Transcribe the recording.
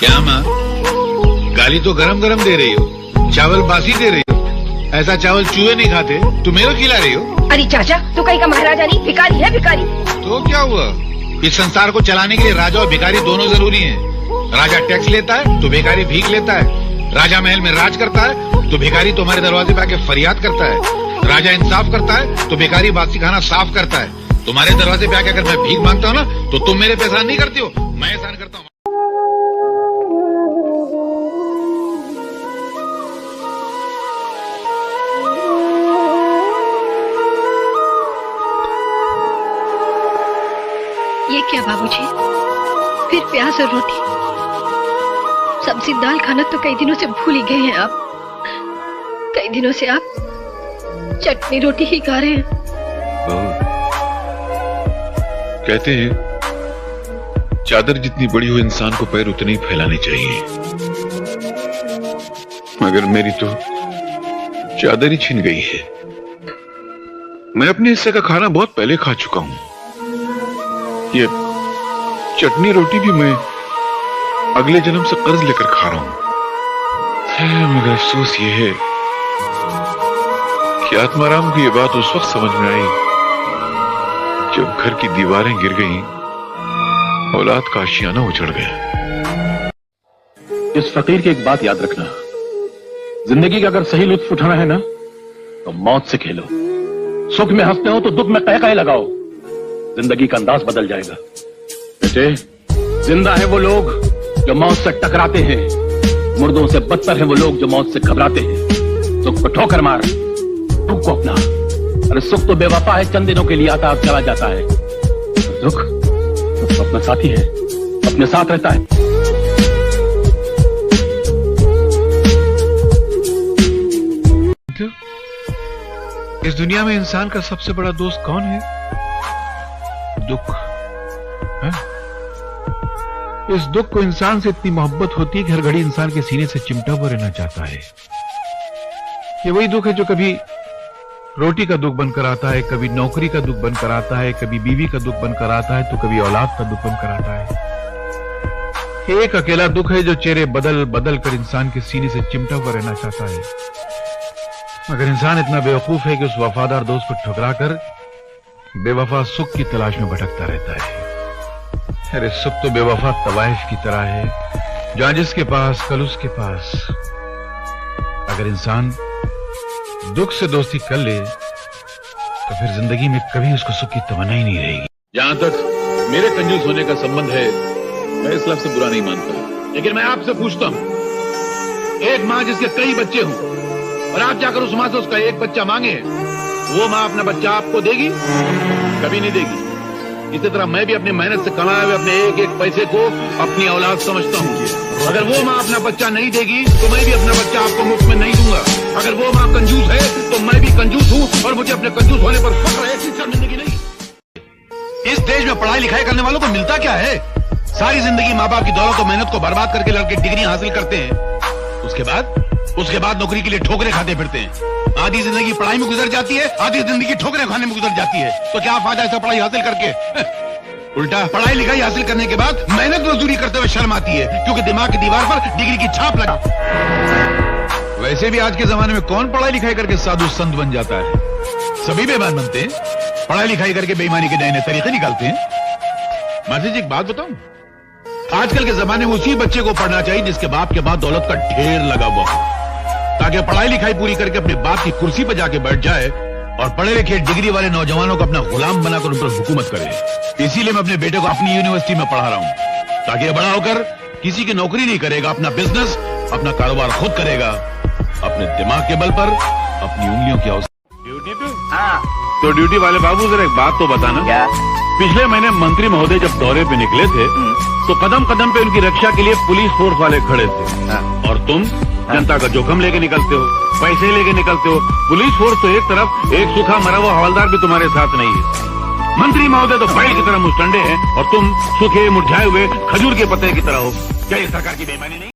क्या माँ, गाली तो गरम गरम दे रही हो, चावल बासी दे रही हो। ऐसा चावल चूहे नहीं खाते, तुम मेरे को खिला रही हो। अरे चाचा, तू कहीं का महाराजा नहीं, भिखारी है भिखारी। तो क्या हुआ, इस संसार को चलाने के लिए राजा और भिखारी दोनों जरूरी हैं। राजा टैक्स लेता है तो भिखारी भीख लेता है। राजा महल में राज करता है तो भिखारी तुम्हारे दरवाजे पे आके फरियाद करता है। राजा इंसाफ करता है तो भिखारी बासी खाना साफ करता है। तुम्हारे दरवाजे पे आके अगर मैं भीख मांगता हूँ ना, तो तुम मेरे पे एहसान नहीं करती हो, मैं एहसान करता हूँ। ये क्या बाबूजी, फिर प्याज और रोटी? सब्जी दाल खाना तो कई दिनों से भूल ही गए हैं आप। कई दिनों से आप चटनी रोटी ही खा रहे हैं। कहते हैं चादर जितनी बड़ी हो इंसान को पैर उतने ही फैलाने चाहिए, मगर मेरी तो चादर ही छिन गई है। मैं अपने हिस्से का खाना बहुत पहले खा चुका हूं। ये चटनी रोटी भी मैं अगले जन्म से कर्ज लेकर खा रहा हूं। मगर अफसोस ये है कि आत्माराम को ये बात उस वक्त समझ में आई जब घर की दीवारें गिर गईं, औलाद का आशियाना उजड़ गया। इस फकीर की एक बात याद रखना, जिंदगी का अगर सही लुत्फ उठाना है ना, तो मौत से खेलो। सुख में हंसते हो तो दुख में कह लगाओ, जिंदगी का अंदाज बदल जाएगा। बेटे, जिंदा है वो लोग जो मौत से टकराते हैं, मुर्दों से बदतर है वो लोग जो मौत से घबराते हैं। सुख को ठोकर मार, दुख को अपना। अरे सुख तो बेवफा है, चंद दिनों के लिए आता और चला जाता है। दुख तो अपना साथी है, अपने साथ रहता है। इस दुनिया में इंसान का सबसे बड़ा दोस्त कौन है? दुख है? इस दुख को इंसान से इतनी मोहब्बत होती है कि हर घड़ी इंसान के सीने से चिमटा हुआ रहना चाहता है। ये वही दुख है जो कभी रोटी का दुख बनकर आता है, कभी नौकरी का दुख बनकर आता है, कभी बीवी का दुख बनकर आता है, तो कभी औलाद का दुख बनकर आता है। एक अकेला दुख है जो चेहरे बदल बदल कर इंसान के सीने से चिमटा हुआ रहना चाहता है, मगर इंसान इतना बेवकूफ है कि उस वफादार दोस्त को ठुकरा कर बेवफा सुख की तलाश में भटकता रहता है। अरे सुख तो बेवफा तवाइफ की तरह है, जहां जिसके पास कल उसके पास। अगर इंसान दुख से दोस्ती कर ले तो फिर जिंदगी में कभी उसको सुख की तमन्ना ही नहीं रहेगी। जहां तक मेरे कंजूस होने का संबंध है, मैं इस लफ्ज़ से बुरा नहीं मानता, लेकिन मैं आपसे पूछता हूं, एक मां जिसके कई बच्चे हों और आप जाकर उस मां से उसका एक बच्चा मांगे, वो मां अपना बच्चा आपको देगी? कभी नहीं देगी। इसी तरह मैं भी अपनी मेहनत से कमाए हुए अपने एक एक पैसे को अपनी औलाद समझता हूँ। अगर वो माँ अपना बच्चा नहीं देगी तो मैं भी अपना बच्चा आपको मुफ्त में नहीं दूंगा। अगर वो माँ कंजूस है तो मैं भी कंजूस हूँ और मुझे अपने कंजूस होने पर फख्र है, शर्मिंदगी नहीं। इस देश में पढ़ाई लिखाई करने वालों को मिलता क्या है? सारी जिंदगी माँ बाप की दौलत और मेहनत को बर्बाद करके लड़के डिग्री हासिल करते हैं, उसके बाद नौकरी के लिए ठोकरें खाते फिरते हैं। आधी जिंदगी पढ़ाई में गुजर जाती है, आधी जिंदगी ठोकरें खाने में गुजर जाती है। तो क्या फायदा ऐसा पढ़ाई हासिल करके? उल्टा पढ़ाई लिखाई हासिल करने के बाद मेहनत मजदूरी करते हुए शर्म आती है, क्योंकि दिमाग की दीवार पर डिग्री की छाप लगा। वैसे भी आज के जमाने में कौन पढ़ाई लिखाई करके साधु संत बन जाता है? सभी बेईमान बनते हैं, पढ़ाई लिखाई करके बेईमानी के नए नए तरीके निकालते हैं। मासी जी एक बात बताऊं, आजकल के जमाने में उसी बच्चे को पढ़ना चाहिए जिसके बाप के बाद दौलत का ढेर लगा हुआ हो, ताकि पढ़ाई लिखाई पूरी करके अपने बाप की कुर्सी पर जाके बैठ जाए और पढ़े लिखे डिग्री वाले नौजवानों को अपना गुलाम बनाकर उन पर हुकूमत करे। इसीलिए मैं अपने बेटे को अपनी यूनिवर्सिटी में पढ़ा रहा हूं, ताकि ये बड़ा होकर किसी की नौकरी नहीं करेगा, अपना बिजनेस, अपना कारोबार खुद करेगा, अपने दिमाग के बल पर, अपनी उंगलियों की आवश्यकता। ड्यूटी पे? हाँ। तो ड्यूटी वाले बाबू जरा एक बात तो बताना। क्या? पिछले महीने मंत्री महोदय जब दौरे पे निकले थे तो कदम कदम पे उनकी रक्षा के लिए पुलिस फोर्स वाले खड़े थे, और तुम जनता का जोखम लेके निकलते हो, पैसे लेके निकलते हो। पुलिस फोर्स तो एक तरफ, एक सूखा मरा हुआ हवलदार भी तुम्हारे साथ नहीं है। मंत्री महोदय तो बैल की तरह मुस्टंडे हैं और तुम सूखे मुरझाए हुए खजूर के पत्ते की तरह हो। क्या ये सरकार की बेईमानी नहीं?